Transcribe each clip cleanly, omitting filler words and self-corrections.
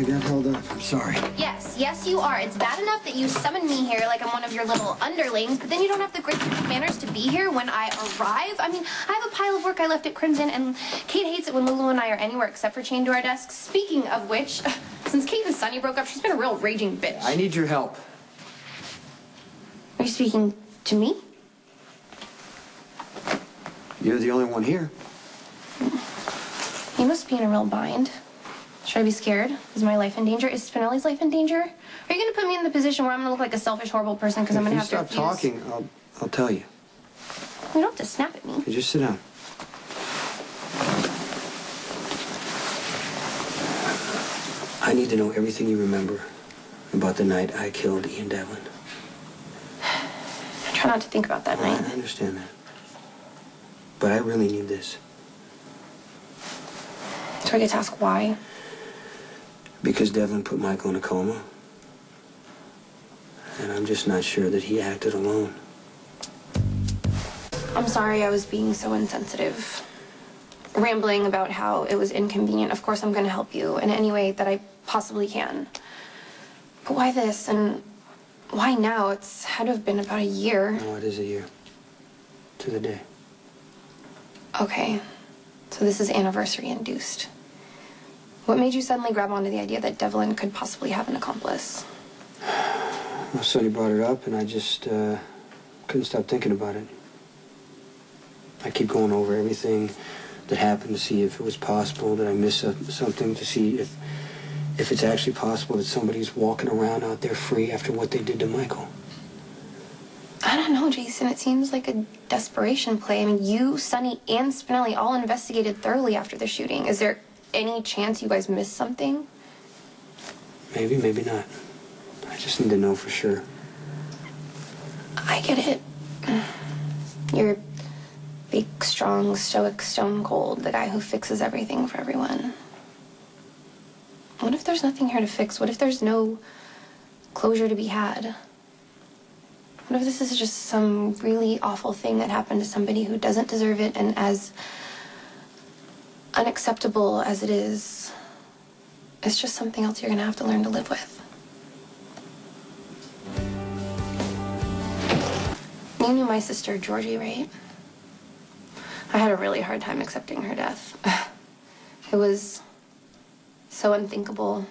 I got held up. I'm sorry. Yes, you are. It's bad enough that you summoned me here like I'm one of your little underlings, but then you don't have the grace and manners to be here when I arrive. I mean, I have a pile of work I left at Crimson, and Kate hates it when Lulu and I are anywhere except for chained to our desks. Speaking of which, since Kate and Sunny broke up, she's been a real raging bitch. I need your help. Are you speaking to me? You're the only one here. You must be in a real bind. Should I be scared? Is my life in danger? Is Spinelli's life in danger? Are you going to put me in the position where I'm going to look like a selfish, horrible person because I'm going to have to refuse? If you stop talking, I'll tell you. You don't have to snap at me. Okay, just sit down. I need to know everything you remember about the night I killed Ian Devlin. I try not to think about that night. I understand that. But I really need this. Do I get to ask why? Because Devlin put Michael in a coma. And I'm just not sure that he acted alone. I'm sorry I was being so insensitive. Rambling about how it was inconvenient. Of course I'm going to help you in any way that I possibly can. But why this? And why now? It's had to have been about a year. No, it is a year. To the day. Okay. So this is anniversary induced. What made you suddenly grab onto the idea that Devlin could possibly have an accomplice? Well, Sonny brought it up, and I just couldn't stop thinking about it. I keep going over everything that happened to see if it was possible that I missed something, to see if it's actually possible that somebody's walking around out there free after what they did to Michael. I don't know, Jason. It seems like a desperation play. I mean, you, Sonny, and Spinelli all investigated thoroughly after the shooting. Is there any chance you guys missed something? Maybe, maybe not. I just need to know for sure. I get it. You're big, strong, stoic, stone cold, the guy who fixes everything for everyone. What if there's nothing here to fix? What if there's no closure to be had? What if this is just some really awful thing that happened to somebody who doesn't deserve it, and as unacceptable as it is, it's just something else you're gonna have to learn to live with? You knew my sister, Georgie, right? I had a really hard time accepting her death. It was so unthinkable,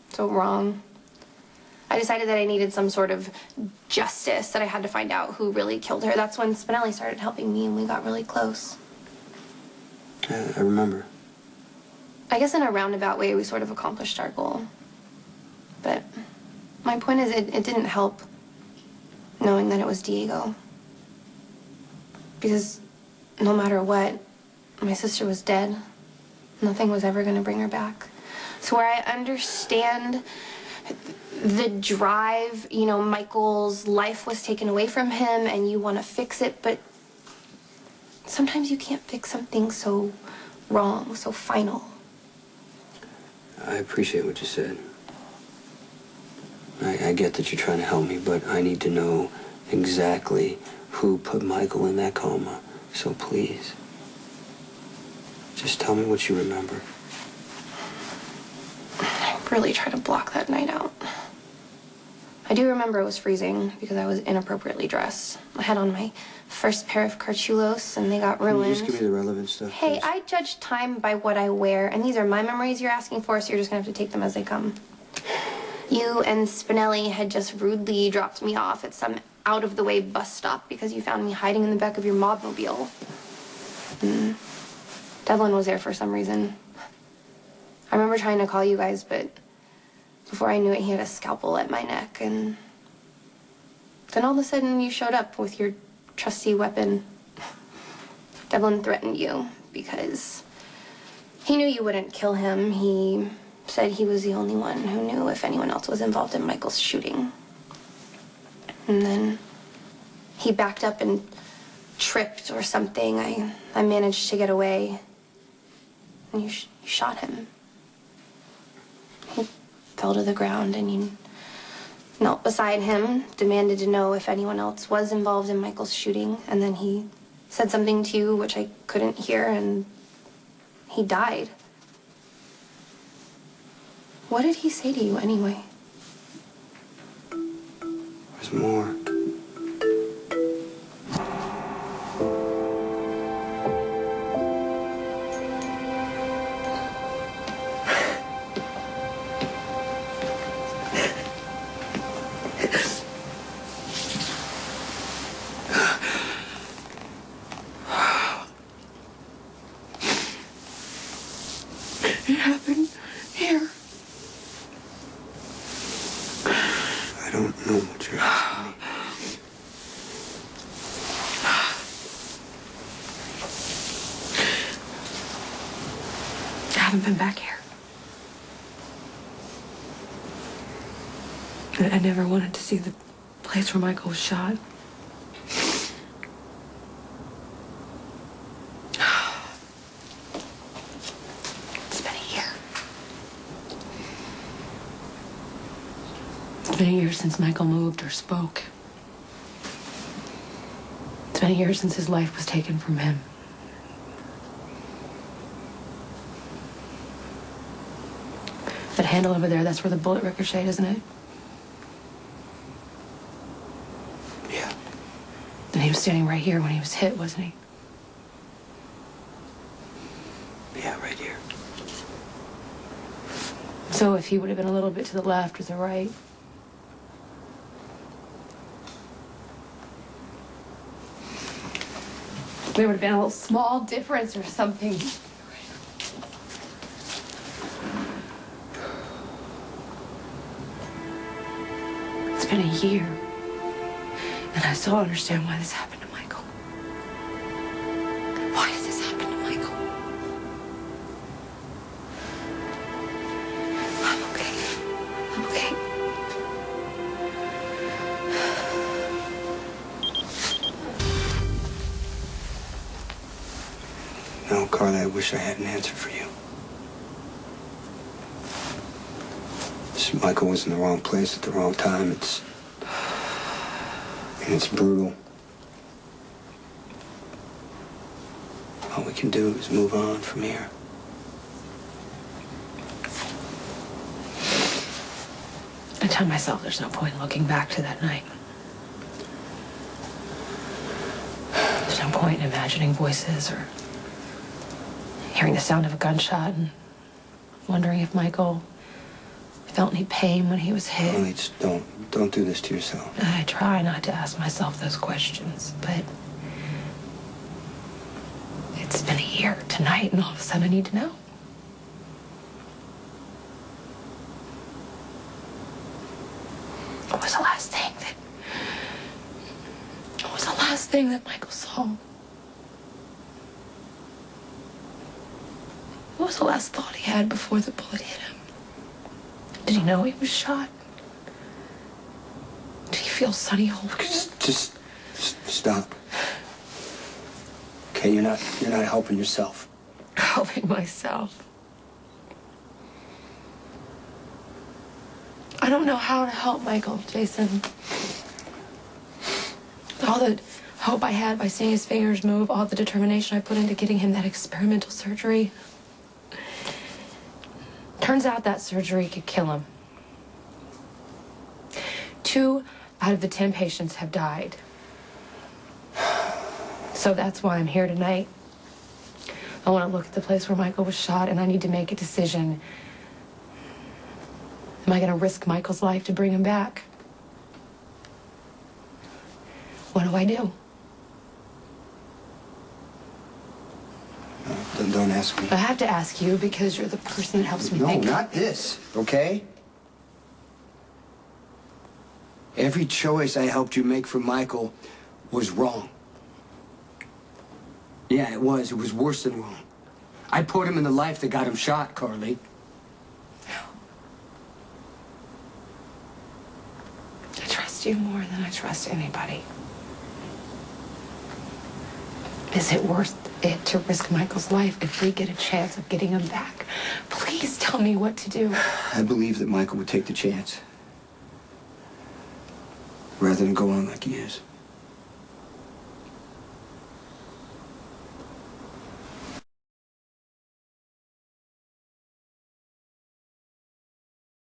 so wrong. I decided that I needed some sort of justice, that I had to find out who really killed her. That's when Spinelli started helping me, and we got really close. I remember. I guess in a roundabout way, we sort of accomplished our goal. But my point is, it didn't help knowing that it was Diego. Because no matter what, my sister was dead. Nothing was ever going to bring her back. So where I understand the drive, you know, Michael's life was taken away from him and you want to fix it, but sometimes you can't fix something so wrong, so final. I appreciate what you said. I get that you're trying to help me, but I need to know exactly who put Michael in that coma. So please, just tell me what you remember. I really try to block that night out. I do remember it was freezing because I was inappropriately dressed. I had on my first pair of Carchulos and they got ruined. Can you just give me the relevant stuff, Hey, please? I judge time by what I wear, and these are my memories you're asking for, so you're just gonna have to take them as they come. You and Spinelli had just rudely dropped me off at some out-of-the-way bus stop because you found me hiding in the back of your mobmobile. Devlin was there for some reason. I remember trying to call you guys, but before I knew it, he had a scalpel at my neck, and then all of a sudden you showed up with your trusty weapon. Devlin threatened you because he knew you wouldn't kill him. He said he was the only one who knew if anyone else was involved in Michael's shooting. And then he backed up and tripped or something. I managed to get away. And you shot him. He fell to the ground and you knelt beside him, demanded to know if anyone else was involved in Michael's shooting. And then he said something to you which I couldn't hear, and he died. What did he say to you anyway? There's more. It happened here. I don't know what you're asking me. I haven't been back here. I never wanted to see the place where Michael was shot. It's been a year. It's been a year since Michael moved or spoke. It's been a year since his life was taken from him. That handle over there, that's where the bullet ricocheted, isn't it? Yeah. And he was standing right here when he was hit, wasn't he? Yeah, right here. So if he would have been a little bit to the left or the right, there would have been a little small difference or something. It's been a year, and I still don't understand why this happened to Michael. Why did this happen to Michael? I'm okay. I'm okay. No, Carly, I wish I had an answer for you. Michael was in the wrong place at the wrong time. It's brutal. All we can do is move on from here. I tell myself there's no point looking back to that night. There's no point in imagining voices or hearing the sound of a gunshot and wondering if Michael felt any pain when he was hit. Carly, just don't do this to yourself. I try not to ask myself those questions, but it's been a year tonight, and all of a sudden I need to know. What was the last thing that Michael saw? What was the last thought he had before the bullet hit him? Did he know he was shot? Did he feel Sonny hold him? Just stop. Okay, you're not helping yourself. Helping myself. I don't know how to help Michael, Jason. All the hope I had by seeing his fingers move, all the determination I put into getting him that experimental surgery. Turns out that surgery could kill him. 2 out of the 10 patients have died. So that's why I'm here tonight. I want to look at the place where Michael was shot, and I need to make a decision. Am I going to risk Michael's life to bring him back? What do I do? Don't ask me. I have to ask you because you're the person that helps me think. No, not this, okay? Every choice I helped you make for Michael was wrong. Yeah, it was. It was worse than wrong. I put him in the life that got him shot, Carly. I trust you more than I trust anybody. Is it worth it to risk Michael's life if we get a chance of getting him back? Please tell me what to do. I believe that Michael would take the chance rather than go on like he is.